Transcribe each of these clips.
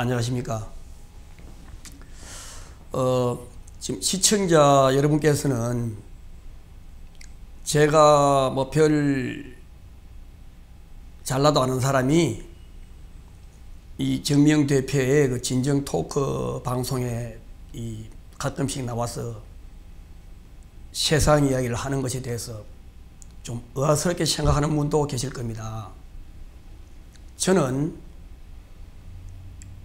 안녕하십니까. 지금 시청자 여러분께서는 제가 뭐 별 잘나도 아는 사람이 이 정미영 대표의 그 진정 토크 방송에 가끔씩 나와서 세상 이야기를 하는 것에 대해서 좀 의아스럽게 생각하는 분도 계실 겁니다. 저는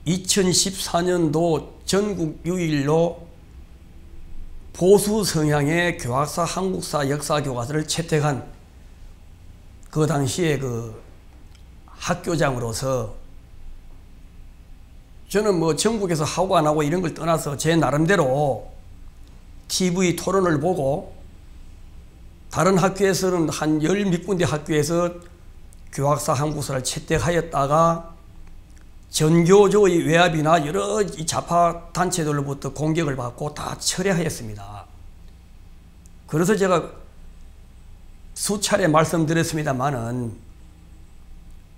2014년도 전국 유일로 보수 성향의 교학사, 한국사, 역사 교과서를 채택한 그 당시에 그 학교장으로서 저는 뭐 전국에서 하고 안 하고 이런 걸 떠나서 제 나름대로 TV 토론을 보고 다른 학교에서는 한 10몇 군데 학교에서 교학사, 한국사를 채택하였다가 전교조의 외압이나 여러 이 좌파 단체들로부터 공격을 받고 다 철회하였습니다. 그래서 제가 수차례 말씀드렸습니다마는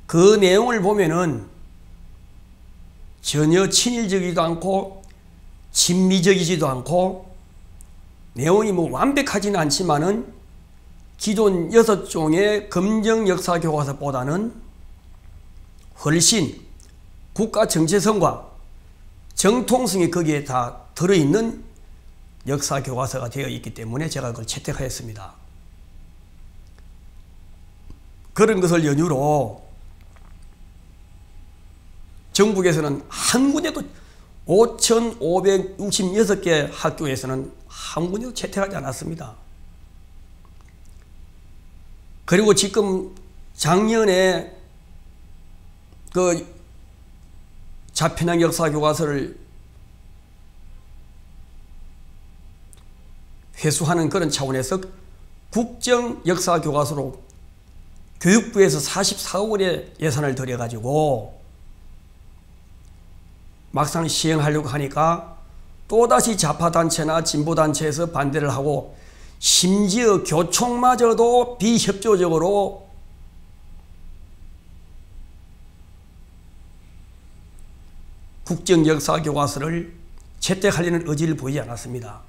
그 내용을 보면은 전혀 친일적이지도 않고 친미적이지도 않고 내용이 뭐 완벽하지는 않지만은 기존 6종의 검정 역사 교과서보다는 훨씬 국가 정체성과 정통성이 거기에 다 들어있는 역사 교과서가 되어 있기 때문에 제가 그걸 채택하였습니다. 그런 것을 연유로 전국에서는 한 군데도 5,566개 학교에서는 한 군데도 채택하지 않았습니다. 그리고 지금 작년에 그 자편향 역사 교과서를 회수하는 그런 차원에서 국정 역사 교과서로 교육부에서 44억 원의 예산을 들여가지고 막상 시행하려고 하니까 또다시 좌파단체나 진보단체에서 반대를 하고 심지어 교총마저도 비협조적으로 국정역사 교과서를 채택하려는 의지를 보이지 않았습니다.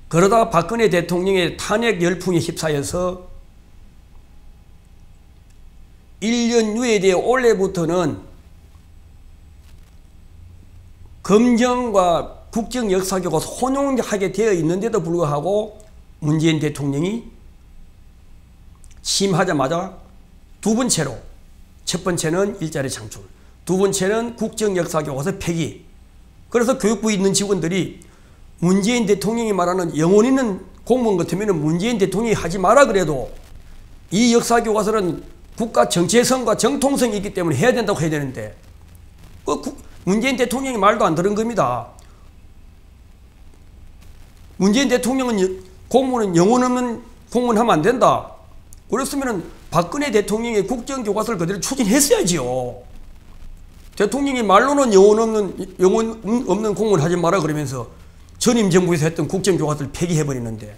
그러다 박근혜 대통령의 탄핵 열풍에 휩싸여서 1년 유예되어 올해부터는 검정과 국정역사교과서 혼용하게 되어 있는데도 불구하고 문재인 대통령이 취임하자마자 두 번째로, 첫 번째는 일자리 창출, 두 번째는 국정역사교과서 폐기. 그래서 교육부에 있는 직원들이 문재인 대통령이 말하는 영혼 있는 공무원 같으면 문재인 대통령이 하지 마라 그래도 이 역사교과서는 국가 정체성과 정통성이 있기 때문에 해야 된다고 해야 되는데 문재인 대통령이 말도 안 들은 겁니다. 문재인 대통령은 공무원은 영혼 없는 공무원 하면 안 된다. 그랬으면 박근혜 대통령의 국정교과서를 그대로 추진했어야지요. 대통령이 말로는 영혼 없는 공무원 하지 마라 그러면서 전임 정부에서 했던 국정교과서를 폐기해버리는데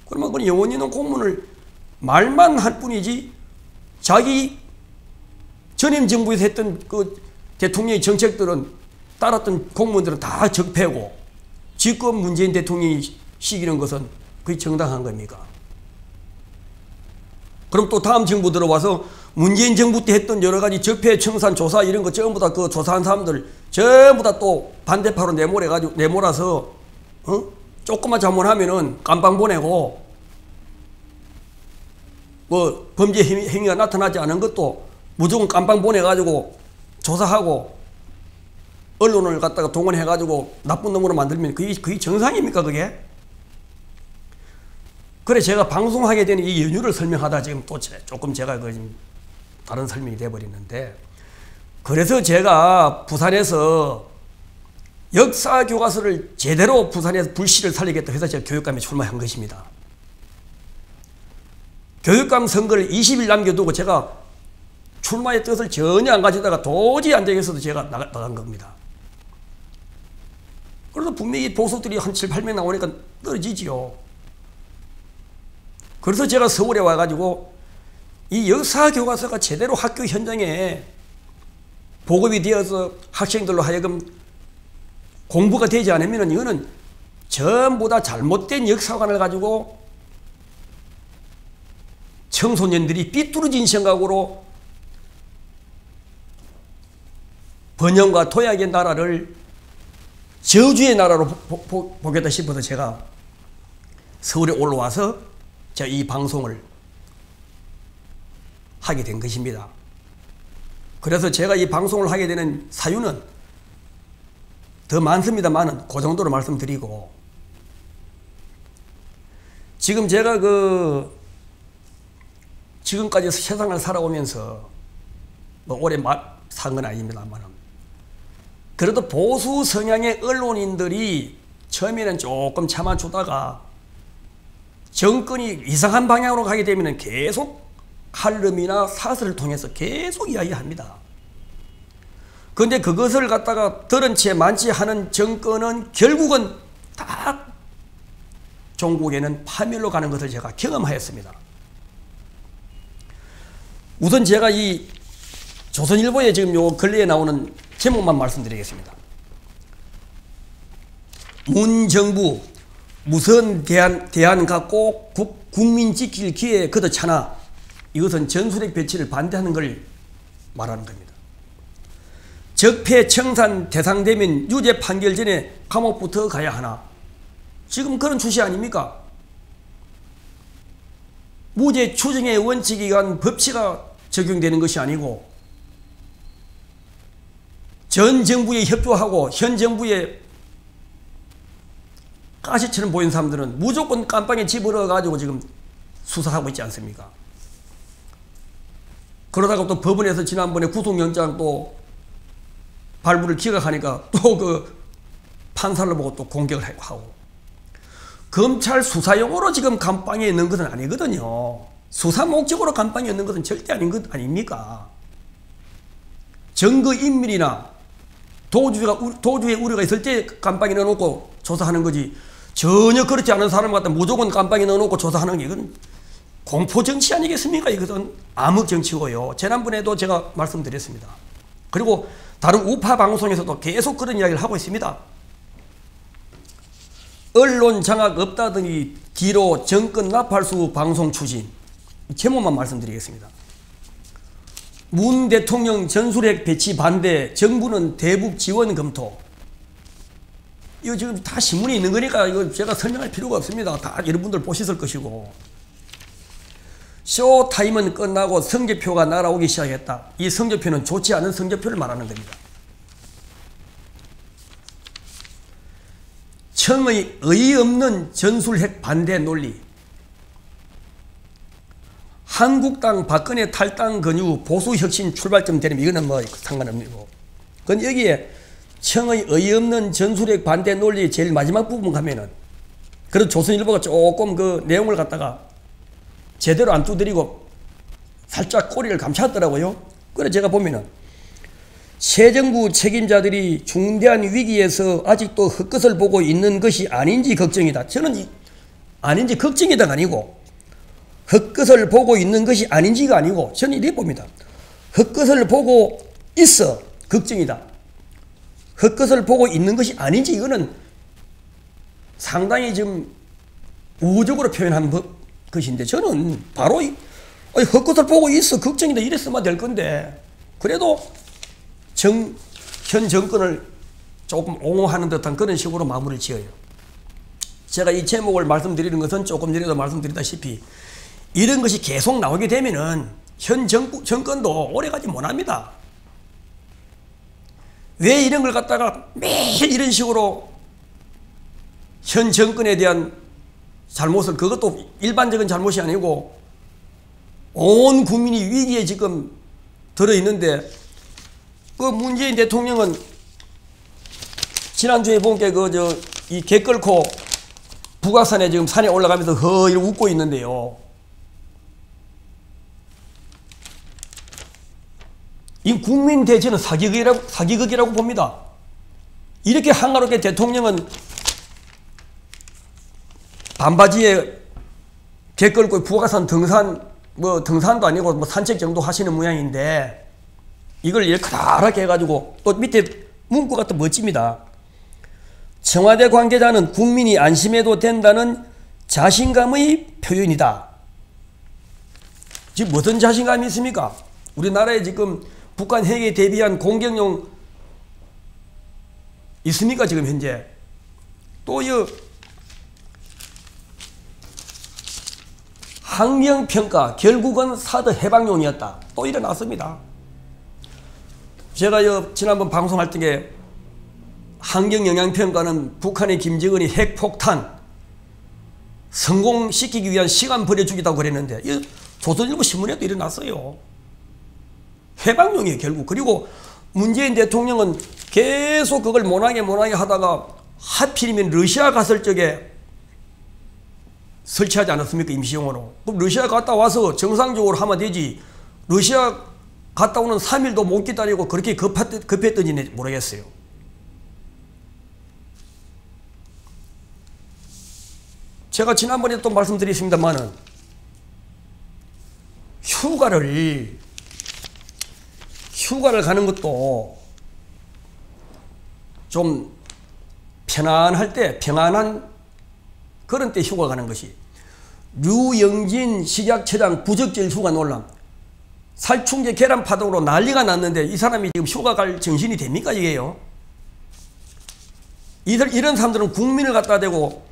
그러면 그 영혼 있는 공무원을 말만 할 뿐이지 자기 전임 정부에서 했던 그 대통령의 정책들은 따랐던 공무원들은 다 적폐고 지금 문재인 대통령이 시키는 것은 그게 정당한 겁니까? 그럼 또 다음 정부 들어와서 문재인 정부 때 했던 여러 가지 적폐 청산 조사 이런 거 전부 다 그 조사한 사람들 전부 다 또 반대파로 내몰아서 조금만 잘못하면은 깜빵 보내고 뭐 범죄 행위가 나타나지 않은 것도 무조건 깜빵 보내가지고 조사하고 언론을 갖다가 동원해가지고 나쁜 놈으로 만들면 그게 정상입니까 그게? 그래 제가 방송하게 되는 이 연유를 설명하다 지금 또 조금 제가 다른 설명이 돼버리는데 그래서 제가 부산에서 역사 교과서를 제대로 부산에서 불씨를 살리겠다 해서 제가 교육감에 출마한 것입니다. 교육감 선거를 20일 남겨두고 제가 출마의 뜻을 전혀 안 가지다가 도저히 안 되겠어도 제가 나간 겁니다. 그래서 분명히 보수들이 한 7, 8명 나오니까 떨어지지요. 그래서 제가 서울에 와가지고 이 역사 교과서가 제대로 학교 현장에 보급이 되어서 학생들로 하여금 공부가 되지 않으면 이거는 전부 다 잘못된 역사관을 가지고 청소년들이 삐뚤어진 생각으로 번영과 도약의 나라를 저주의 나라로 보겠다 싶어서 제가 서울에 올라와서 제가 이 방송을 하게 된 것입니다. 그래서 제가 이 방송을 하게 되는 사유는 더 많습니다만은 그 정도로 말씀드리고, 지금 제가 지금까지 세상을 살아오면서 뭐 오래 산 건 아닙니다만, 그래도 보수 성향의 언론인들이 처음에는 조금 참아주다가 정권이 이상한 방향으로 가게 되면 계속 칼럼이나 사설을 통해서 계속 이야기합니다. 그런데 그것을 갖다가 들은 채 만취하는 정권은 결국은 다 종국에는 파멸로 가는 것을 제가 경험하였습니다. 우선 제가 이 조선일보에 지금 요 근래에 나오는 제목만 말씀드리겠습니다. 문정부 무선 대안 갖고 국민 지킬 기회에 거듭차나 이것은 전술핵 배치를 반대하는 걸 말하는 겁니다. 적폐 청산 대상되면 유죄 판결 전에 감옥부터 가야 하나. 지금 그런 추세 아닙니까? 무죄 추정의 원칙에 의한 법치가 적용되는 것이 아니고 전 정부에 협조하고 현 정부에 가시처럼 보이는 사람들은 무조건 깜빵에 집어넣어 가지고 지금 수사하고 있지 않습니까? 그러다가 또 법원에서 지난번에 구속영장 또 발부를 기각하니까 또 그 판사를 보고 또 공격을 하고, 검찰 수사용으로 지금 감방에 있는 것은 아니거든요. 수사 목적으로 감방에 있는 것은 절대 아닌 것 아닙니까? 증거인멸이나 도주의 우려가 있을 때 감방에 넣어놓고 조사하는 거지, 전혀 그렇지 않은 사람 갖다 무조건 감방에 넣어놓고 조사하는 게 이건 공포정치 아니겠습니까? 이것은 암흑정치고요. 지난번에도 제가 말씀드렸습니다. 그리고 다른 우파 방송에서도 계속 그런 이야기를 하고 있습니다. 언론 장악 없다더니 뒤로 정권 나팔수 방송 추진. 제목만 말씀드리겠습니다. 문 대통령 전술핵 배치 반대, 정부는 대북 지원 검토. 이거 지금 다 신문에 있는 거니까 이거 제가 설명할 필요가 없습니다. 다 여러분들 보셨을 것이고. 쇼타임은 끝나고 성적표가 날아오기 시작했다. 이 성적표는 좋지 않은 성적표를 말하는 겁니다. 청의 어이없는 전술핵 반대 논리. 한국당 박근혜 탈당 근유 보수혁신 출발점 되면 이거는 뭐 상관없고, 그건 여기에 청의 어이없는 전술핵 반대 논리 제일 마지막 부분 가면은, 그래도 조선일보가 조금 그 내용을 갖다가 제대로 안 두드리고 살짝 꼬리를 감췄더라고요. 그래 제가 보면은 새 정부 책임자들이 중대한 위기에서 아직도 헛것을 보고 있는 것이 아닌지 걱정이다. 저는 아닌지 걱정이다가 아니고 헛것을 보고 있는 것이 아닌지가 아니고 저는 이렇게 봅니다. 헛것을 보고 있어 걱정이다. 헛것을 보고 있는 것이 아닌지 이거는 상당히 좀 우호적으로 표현한 것인데, 저는 바로 헛것을 보고 있어 걱정이다 이랬으면 될 건데, 그래도 현 정권을 조금 옹호하는 듯한 그런 식으로 마무리를 지어요. 제가 이 제목을 말씀드리는 것은 조금 전에도 말씀드렸다시피 이런 것이 계속 나오게 되면은 현 정권도 오래가지 못합니다. 왜 이런 걸 갖다가 매일 이런 식으로 현 정권에 대한 잘못을, 그것도 일반적인 잘못이 아니고 온 국민이 위기에 지금 들어있는데, 그 문재인 대통령은 지난주에 보니까 이 개 끌고 북악산에 지금 산에 올라가면서 허 이러고 웃고 있는데요. 이 국민 대체는 사기극이라고 봅니다. 이렇게 한가롭게 대통령은 반바지에 개 끌고 북악산 등산도 아니고 뭐 산책 정도 하시는 모양인데, 이걸 이렇게 커다랗게 해가지고 또 밑에 문구가 또 멋집니다. 청와대 관계자는 국민이 안심해도 된다는 자신감의 표현이다. 지금 무슨 자신감이 있습니까? 우리나라에 지금 북한 핵에 대비한 공격용 있습니까? 지금 현재. 또 이 환경평가 결국은 사드 해방용이었다. 또 일어났습니다. 제가 지난번 방송할 때 환경영향평가는 북한의 김정은이 핵폭탄 성공시키기 위한 시간 버려주기다고 그랬는데 조선일보 신문에도 일어났어요. 해방용이에요 결국. 그리고 문재인 대통령은 계속 그걸 모나게 하다가 하필이면 러시아 갔을 적에 설치하지 않았습니까? 임시용으로. 그럼 러시아 갔다 와서 정상적으로 하면 되지. 러시아 갔다 오는 3일도 못 기다리고 그렇게 급했던지 모르겠어요. 제가 지난번에 또 말씀드렸습니다만은 휴가를 가는 것도 좀 편안할 때, 평안한 그런 때 휴가 가는 것이. 류영진 식약처장 부적절 휴가 논란. 살충제 계란 파동으로 난리가 났는데 이 사람이 지금 휴가 갈 정신이 됩니까 이게요? 이런 사람들은 국민을 갖다 대고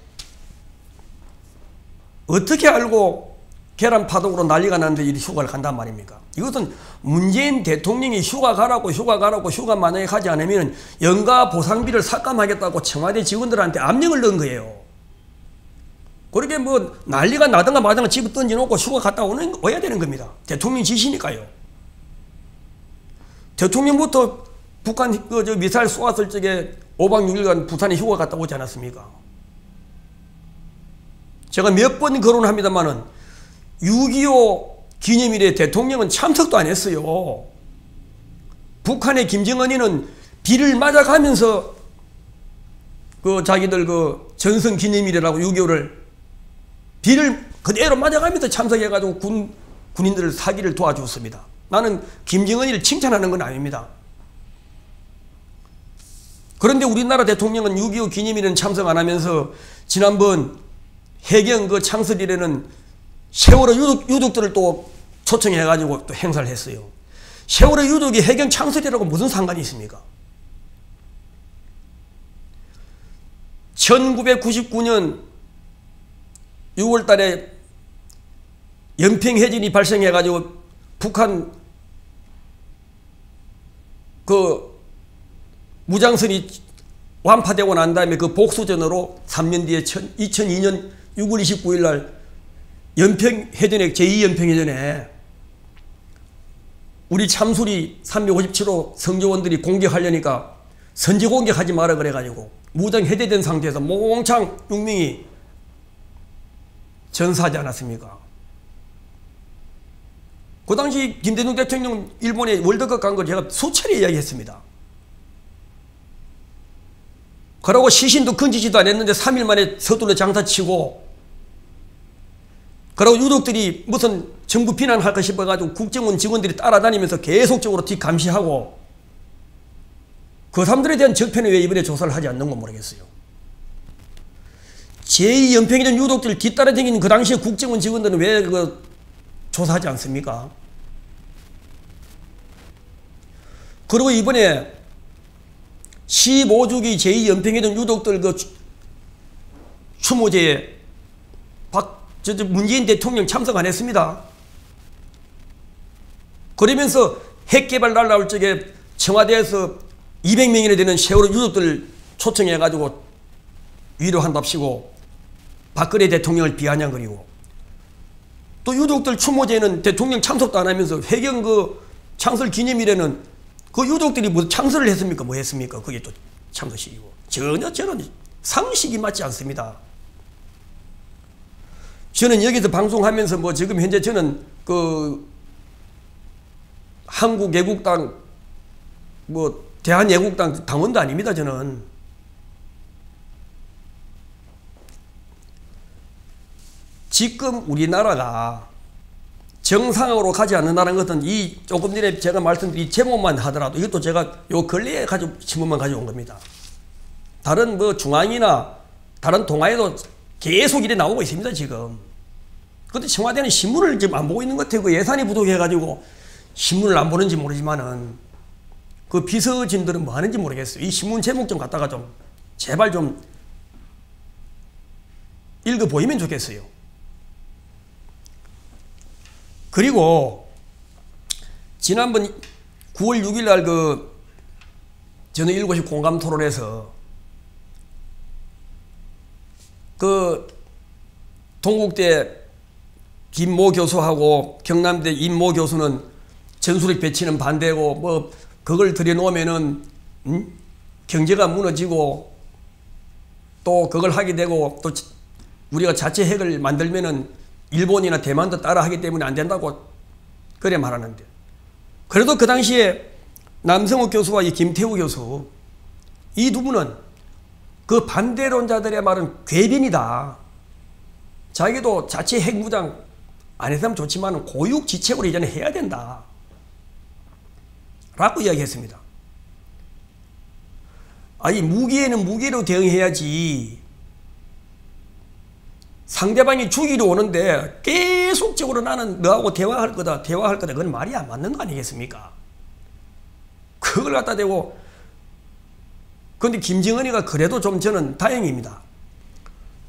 어떻게 알고 계란 파동으로 난리가 났는데 이 휴가를 간단 말입니까? 이것은 문재인 대통령이 휴가 가라고 휴가 만약에 가지 않으면 연가 보상비를 삭감하겠다고 청와대 직원들한테 압력을 넣은 거예요. 그렇게 뭐 난리가 나든가 마든가 집에 던져놓고 휴가 갔다 와야 되는 겁니다. 대통령 지시니까요. 대통령부터 북한 미사일 쏘았을 적에 5박 6일간 부산에 휴가 갔다 오지 않았습니까? 제가 몇 번 거론합니다만은 6.25 기념일에 대통령은 참석도 안 했어요. 북한의 김정은이는 비를 맞아가면서 자기들 전승 기념일이라고 6.25를 비를 그대로 맞아가면서 참석해가지고 군인들을 사기를 도와주었습니다. 나는 김정은이를 칭찬하는 건 아닙니다. 그런데 우리나라 대통령은 6.25 기념일은 참석 안 하면서 지난번 해경 창설일에는 세월호 유족들을 또 초청해가지고 또 행사를 했어요. 세월호 유족이 해경 창설이라고 무슨 상관이 있습니까? 1999년 6월 달에 연평해전이 발생해가지고 북한 무장선이 완파되고 난 다음에 복수전으로 3년 뒤에 2002년 6월 29일 날 연평해전에 제2연평해전에 우리 참수리 357호 성조원들이 공격하려니까 선제 공격하지 마라 그래가지고 무장 해제된 상태에서 몽창 6명이 전사하지 않았습니까? 그 당시 김대중 대통령 일본에 월드컵 간 걸 제가 수차례 이야기했습니다. 그러고 시신도 건지지도 않았는데 3일 만에 서둘러 장사치고 그러고 유족들이 무슨 정부 비난할까 싶어가지고 국정원 직원들이 따라다니면서 계속적으로 뒷감시하고 그 사람들에 대한 적폐는 왜 이번에 조사를 하지 않는 건 모르겠어요. 제2연평해전 유족들 뒤따라다니는 그 당시에 국정원 직원들은 왜 조사하지 않습니까? 그리고 이번에 15주기 제2연평해전 유족들 추모제에 문재인 대통령 참석 안 했습니다. 그러면서 핵개발 날라올 적에 청와대에서 200명이나 되는 세월호 유족들 초청해가지고 위로한답시고 박근혜 대통령을 비아냥거리고 또 유족들 추모제에는 대통령 참석도 안 하면서 해경 창설 기념일에는 유족들이 무슨 창설을 했습니까? 뭐 했습니까? 그게 또 참석식이고 전혀 저는 상식이 맞지 않습니다. 저는 여기서 방송하면서 지금 현재 저는 한국애국당 대한애국당 당원도 아닙니다. 저는 지금 우리나라가 정상으로 가지 않는다는 것은 이 조금 전에 제가 말씀드린 제목만 하더라도 이것도 제가 요 근래에 신문만 가져온 겁니다. 다른 뭐 중앙이나 다른 동아에도 계속 이래 나오고 있습니다, 지금. 근데 청와대는 신문을 지금 안 보고 있는 것 같아요. 그 예산이 부족해가지고 신문을 안 보는지 모르지만은 그 비서진들은 뭐 하는지 모르겠어요. 이 신문 제목 좀 갖다가 좀 제발 좀 읽어 보이면 좋겠어요. 그리고 지난번 9월 6일 날 그 저녁 7시 공감 토론에서 그 동국대 김모 교수하고 경남대 임모 교수는 전술핵 배치는 반대고 뭐 그걸 들여놓으면은 경제가 무너지고 또 그걸 하게 되고 또 우리가 자체 핵을 만들면은 일본이나 대만도 따라 하기 때문에 안 된다고 그래 말하는데, 그래도 그 당시에 남성욱 교수와 이 김태우 교수 이 두 분은 그 반대론자들의 말은 궤변이다. 자기도 자체 핵무장 안 했으면 좋지만 고육지책으로 이제는 해야 된다 라고 이야기했습니다. 아니, 무기에는 무기로 대응해야지 상대방이 죽이러 오는데 계속적으로 나는 너하고 대화할 거다 그건 말이 안 맞는 거 아니겠습니까? 그걸 갖다 대고. 그런데 김정은이가 그래도 좀 저는 다행입니다.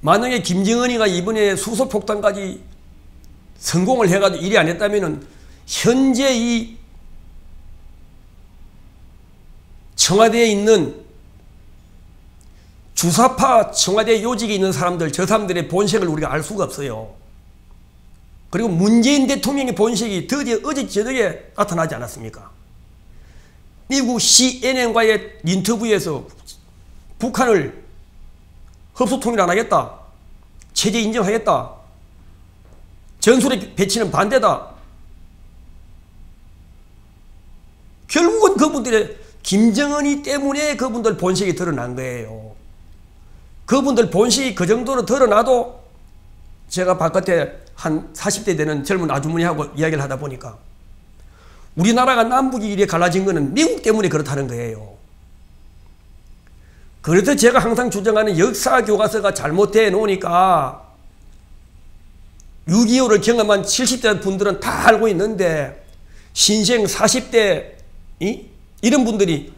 만약에 김정은이가 이번에 수소폭탄까지 성공을 해가지고 일이 안 했다면은 현재 이 청와대에 있는 주사파 청와대 요직에 있는 사람들, 저 사람들의 본색을 우리가 알 수가 없어요. 그리고 문재인 대통령의 본색이 드디어 어제 저녁에 나타나지 않았습니까? 미국 CNN과의 인터뷰에서 북한을 흡수통일 안 하겠다, 체제 인정하겠다, 전술핵 배치는 반대다. 결국은 그분들의 김정은이 때문에 그분들 본색이 드러난 거예요. 그분들 본식이 그 정도로 드러나도 제가 바깥에 한 40대 되는 젊은 아주머니하고 이야기를 하다 보니까 우리나라가 남북이 이렇게 갈라진 거는 미국 때문에 그렇다는 거예요. 그래서 제가 항상 주장하는 역사교과서가 잘못돼 놓으니까 6.25를 경험한 70대 분들은 다 알고 있는데 신생 40대 이런 분들이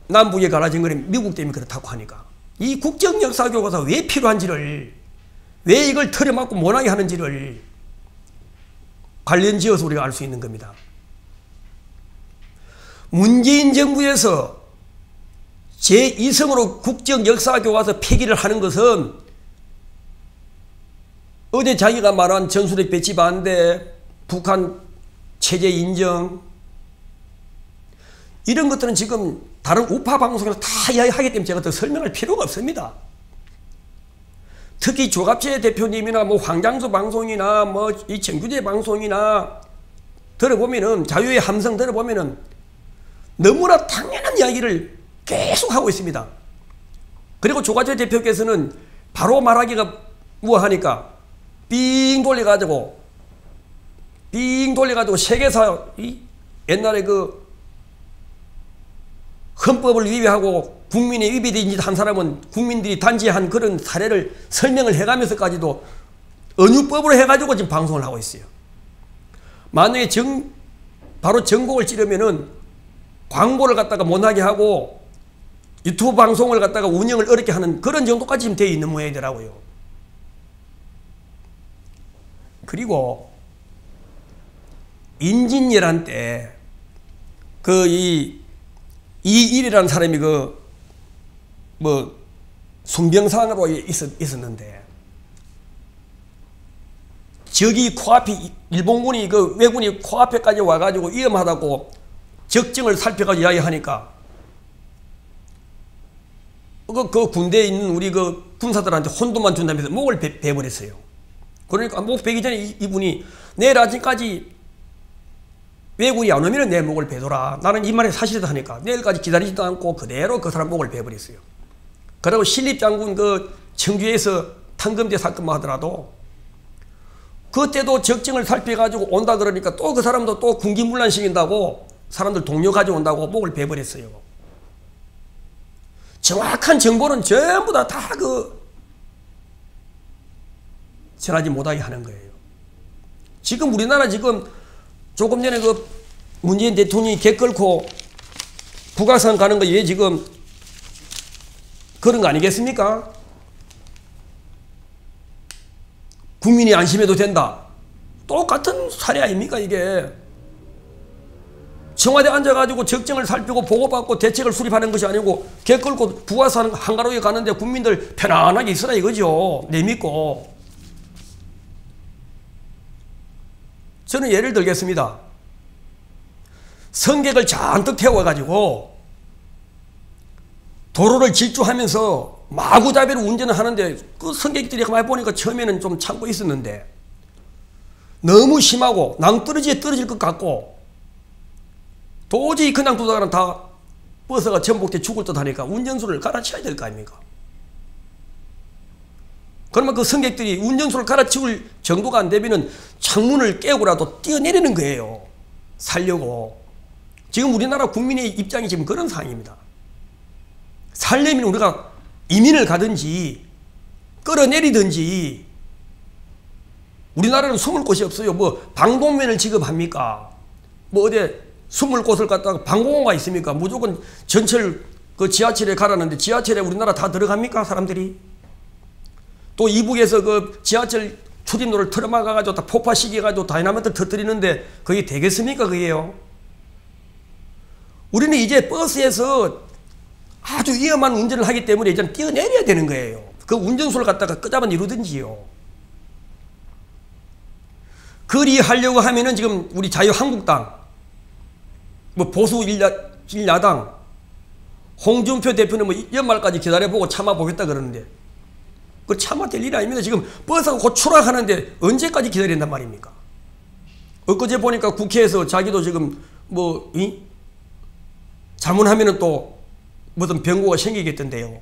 남북이 갈라진 거는 미국 때문에 그렇다고 하니까 이 국정역사교과서 왜 필요한지를, 왜 이걸 틀어막고 못하게 하는지를 관련지어서 우리가 알 수 있는 겁니다. 문재인 정부에서 제2성으로 국정역사교과서 폐기를 하는 것은 어제 자기가 말한 전술핵 배치 반대, 북한 체제 인정, 이런 것들은 지금 다른 우파 방송에서 다 이야기하기 때문에 제가 더 설명할 필요가 없습니다. 특히 조갑재 대표님이나 뭐 황장수 방송이나 뭐 이 정규재 방송이나 들어보면은, 자유의 함성 들어보면은 너무나 당연한 이야기를 계속 하고 있습니다. 그리고 조갑재 대표께서는 바로 말하기가 우아하니까 삥 돌려가지고 세계사 옛날에 그 헌법을 위배하고 국민의 위배된 짓 한 사람은 국민들이 단죄한 그런 사례를 설명을 해가면서까지도 언유법으로 해가지고 지금 방송을 하고 있어요. 만약에 바로 전곡을 찌르면은 광고를 갖다가 못하게 하고 유튜브 방송을 갖다가 운영을 어렵게 하는 그런 정도까지 지금 되어 있는 모양이더라고요. 그리고 인진열한 때 이일이라는 사람이 순병상으로 있었는데, 적이 코앞에, 일본군이 왜군이 코앞에까지 와가지고 위험하다고 적정을 살펴가지고 이야기하니까 그 군대에 있는 우리 군사들한테 혼돈만 준다면서 목을 베버렸어요. 그러니까 목 베기 전에 이분이 내일 아침까지 왜군이 안 오면 내 목을 베더라. 나는 이 말이 사실이다 하니까 내일까지 기다리지도 않고 그대로 그 사람 목을 베버렸어요. 그리고 신립장군 청주에서 탄검대 사건만 하더라도 그때도 적정을 살펴가지고 온다 그러니까 또 그 사람도 또 군기문란 시킨다고 사람들 동료 가져온다고 목을 베버렸어요. 정확한 정보는 전부 다 전하지 못하게 하는 거예요. 지금 우리나라 지금 조금 전에 그 문재인 대통령이 개 끌고 북악산 가는 거 왜 지금 그런 거 아니겠습니까? 국민이 안심해도 된다. 똑같은 사례 아닙니까 이게. 청와대 앉아가지고 적정을 살피고 보고받고 대책을 수립하는 것이 아니고 개 끌고 북악산 한가로에 가는데 국민들 편안하게 있으라 이거죠. 내믿고. 저는 예를 들겠습니다. 승객을 잔뜩 태워가지고 도로를 질주하면서 마구잡이로 운전을 하는데 그 승객들이 가만히 보니까 처음에는 좀 참고 있었는데 너무 심하고 낭떠러지에 떨어질 것 같고 도저히 그냥 두다가는 다 버스가 전복돼 죽을 듯 하니까 운전수를 갈아치워야 될 거 아닙니까? 그러면 그 승객들이 운전수를 갈아치울 정도가 안 되면은 창문을 깨고라도 뛰어내리는 거예요. 살려고. 지금 우리나라 국민의 입장이 지금 그런 상황입니다. 살려면 우리가 이민을 가든지 끌어내리든지. 우리나라는 숨을 곳이 없어요. 뭐 방독면을 지급합니까? 뭐 어디 숨을 곳을 갖다가 방공호가 있습니까? 무조건 전철 그 지하철에 가라는데 지하철에 우리나라 다 들어갑니까? 사람들이? 또 이북에서 그 지하철 출입로를 틀어막아가지고 다 폭파시켜가지고 다이나마이트 터뜨리는데 그게 되겠습니까? 그게요? 우리는 이제 버스에서 아주 위험한 운전을 하기 때문에 이제 뛰어내려야 되는 거예요. 그 운전수를 갖다가 끄잡아 이루든지요. 그리하려고 하면은 지금 우리 자유한국당, 뭐 보수 일야당, 홍준표 대표는 뭐 연말까지 기다려보고 참아보겠다 그러는데 그 참아될 일이 아닙니다. 지금 버스가 곧 추락하는데 언제까지 기다린단 말입니까? 엊그제 보니까 국회에서 자기도 지금 뭐 잘못하면은 또 무슨 변고가 생기겠던데요.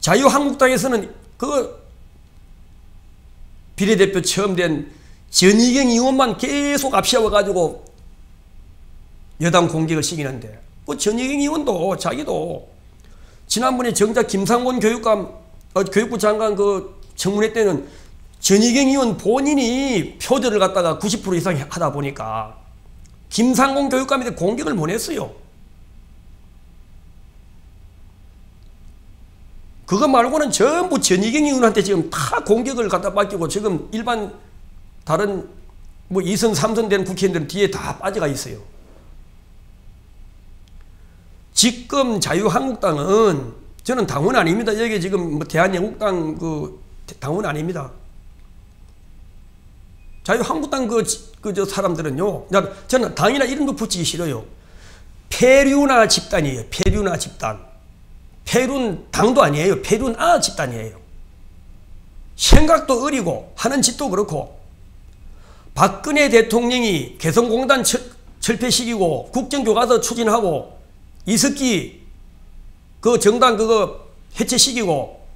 자유한국당에서는 그 비례대표 처음 된 전희경 의원만 계속 앞세워가지고 여당 공격을 시키는데 그 전희경 의원도 자기도 지난번에 정작 김상곤 교육부 장관 그 청문회 때는 전희경 의원 본인이 표절을 갖다가 90% 이상 하다 보니까 김상곤 교육감한테 공격을 보냈어요. 그거 말고는 전부 전희경 의원한테 지금 다 공격을 갖다 맡기고 지금 일반 다른 뭐 2선 3선 된 국회의원들은 뒤에 다 빠져가 있어요. 지금 자유한국당은 저는 당원 아닙니다. 여기 지금 뭐 대한애국당 그 당원 아닙니다. 자유한국당 저 사람들은요. 저는 당이나 이름도 붙이기 싫어요. 페류나 집단이에요. 페류나 집단. 페륜 당도 아니에요. 페륜아 집단이에요. 생각도 어리고 하는 짓도 그렇고 박근혜 대통령이 개성공단 철폐시키고 국정교과서 추진하고 이석기 그 정당 그거 해체시키고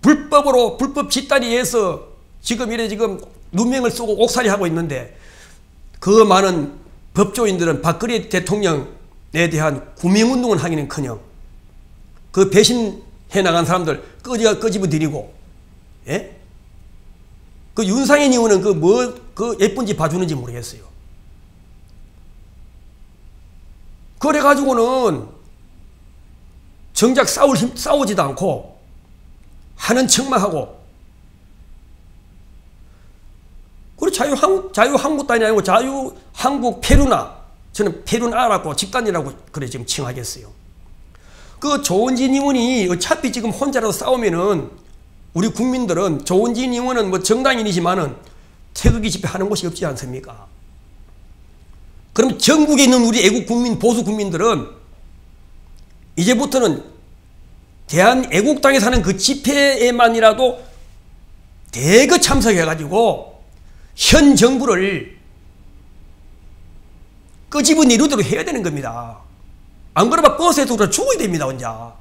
불법으로 불법 집단에 의해서 지금 이래 지금 누명을 쓰고 옥살이 하고 있는데 그 많은 법조인들은 박근혜 대통령에 대한 구명운동을 하기는커녕 그 배신해 나간 사람들 끄집어들이고, 예? 그 윤상현 의원은 그 예쁜지 봐주는지 모르겠어요. 그래가지고는 정작 싸우지도 않고 하는 척만 하고, 그리고 자유한국당이 아니고 자유한국 페루나, 저는 페루나라고 집단이라고 그래 지금 칭하겠어요. 그 조은진 의원이 어차피 지금 혼자라도 싸우면은 우리 국민들은 조은진 의원은 뭐 정당인이지만은 태극기 집회 하는 곳이 없지 않습니까? 그럼 전국에 있는 우리 애국 국민, 보수 국민들은 이제부터는 대한애국당에 사는 그 집회에만이라도 대거 참석해가지고 현 정부를 끄집어내리도록 해야 되는 겁니다. 안 그러면 버스에서 죽어야 됩니다. 혼자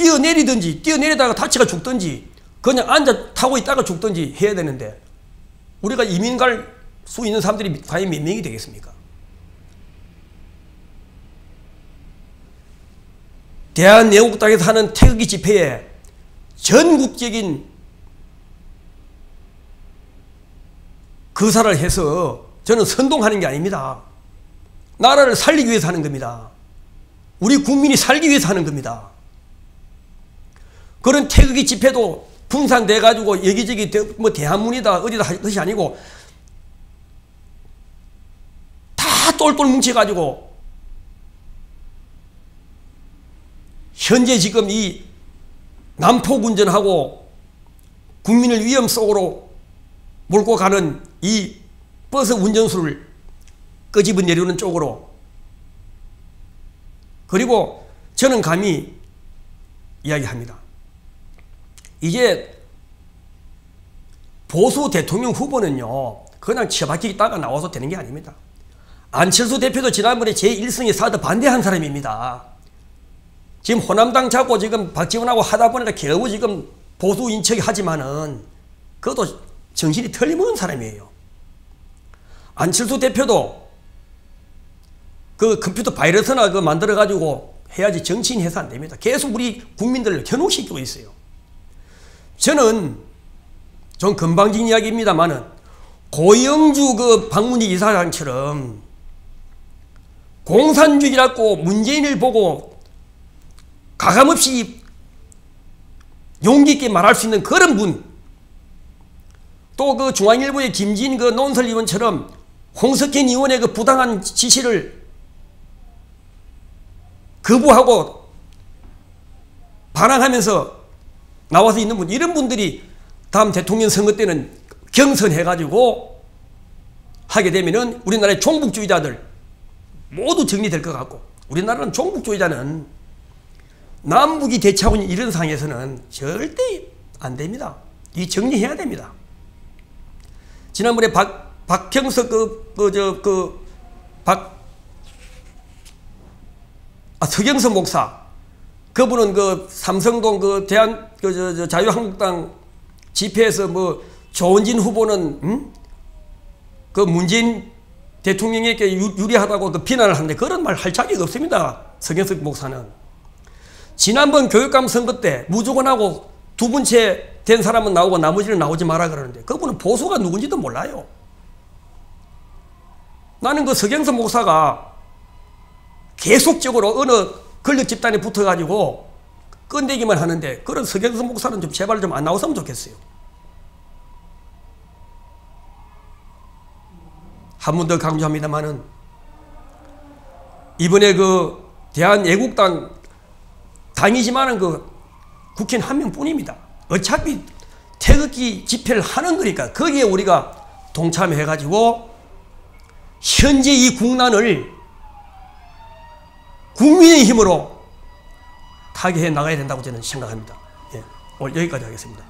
뛰어내리든지 뛰어내리다가 다치가 죽든지 그냥 앉아 타고 있다가 죽든지 해야 되는데 우리가 이민 갈 수 있는 사람들이 과연 몇 명이 되겠습니까? 대한애국당에서 하는 태극기 집회에 전국적인 거사를 해서 저는 선동하는 게 아닙니다. 나라를 살리기 위해서 하는 겁니다. 우리 국민이 살기 위해서 하는 겁니다. 그런 태극기 집회도 분산돼 가지고 여기저기 뭐 대한문이다 어디다 할 것이 아니고 다 똘똘 뭉쳐 가지고 현재 지금 이 난폭운전하고 국민을 위험 속으로 몰고 가는 이 버스 운전수를 끄집어 내려오는 쪽으로, 그리고 저는 감히 이야기합니다. 이제 보수 대통령 후보는요 그냥 처박히 있다가 나와서 되는 게 아닙니다. 안철수 대표도 지난번에 제1성에 사드 반대한 사람입니다. 지금 호남당 잡고 지금 박지원하고 하다 보니까 겨우 지금 보수인 척 하지만은 그것도 정신이 틀림없는 사람이에요. 안철수 대표도 그 컴퓨터 바이러스나 그 만들어 가지고 해야지 정치인 해서 안 됩니다. 계속 우리 국민들을 현혹시키고 있어요. 저는 좀 건방진 이야기입니다만은 고영주 그 박문희 이사장처럼 공산주의라고 문재인을 보고 가감없이 용기 있게 말할 수 있는 그런 분, 또 그 중앙일보의 김진 그 논설위원처럼 홍석현 의원의 그 부당한 지시를 거부하고 반항하면서 나와서 있는 분, 이런 분들이 다음 대통령 선거 때는 경선해가지고 하게 되면은 우리나라의 종북주의자들 모두 정리될 것 같고, 우리나라는 종북주의자는 남북이 대치하고 있는 이런 상황에서는 절대 안 됩니다. 이 정리해야 됩니다. 지난번에 박형석 서경석 목사, 그분은 그 삼성동 그 자유한국당 집회에서 뭐 조원진 후보는 그 문재인 대통령에게 유리하다고 그 비난을 하는데 그런 말 할 자격이 없습니다. 서경석 목사는 지난번 교육감 선거 때 무조건하고 두 번째 된 사람은 나오고 나머지는 나오지 마라 그러는데 그분은 보수가 누군지도 몰라요. 나는 그 서경석 목사가 계속적으로 어느 권력 집단에 붙어가지고 끈대기만 하는데 그런 서경석 목사는 좀 제발 좀 안 나왔으면 좋겠어요. 한 번 더 강조합니다만은 이번에 그 대한애국당 당이지만은 그 국회의원 한 명뿐입니다. 어차피 태극기 집회를 하는 거니까 거기에 우리가 동참해가지고 현재 이 국난을 국민의 힘으로 타개해 나가야 된다고 저는 생각합니다. 예, 오늘 여기까지 하겠습니다.